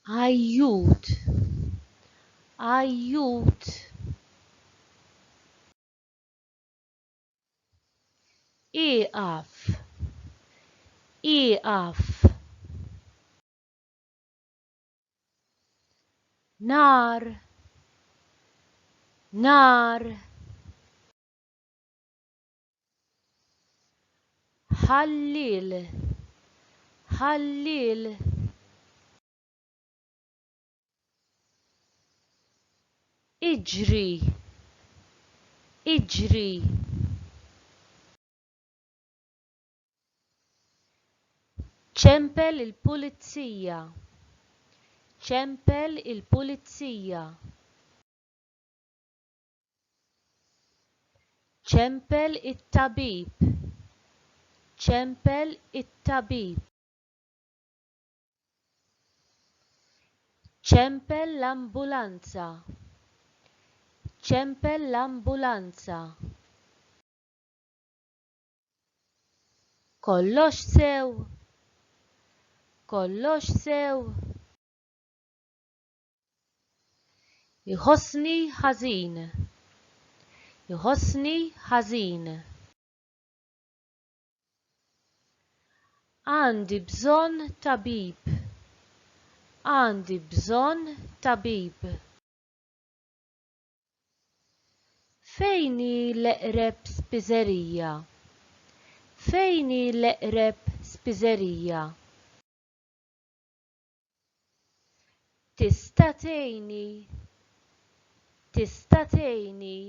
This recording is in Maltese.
Ajjut, ajjut. Ieqaf, ieqaf. Nar, nar. Ħallil, ħallil. Iġri, iġri. ċempel il-pulizija, ċempel il-pulizija. ċempel it-tabib, ċempel it-tabib. ċempel l-ambulanza, ċempel l-ambulanza. Kollox sew, kollox sew. Iħossni ħażin, iħossni ħażin. Għandi bżonn tabib, għandi bżonn tabib. Fejn hi l-eqreb spiżerija? Fejn hi l-eqreb spiżerija? Tista' tgħinni, tista' tgħinni.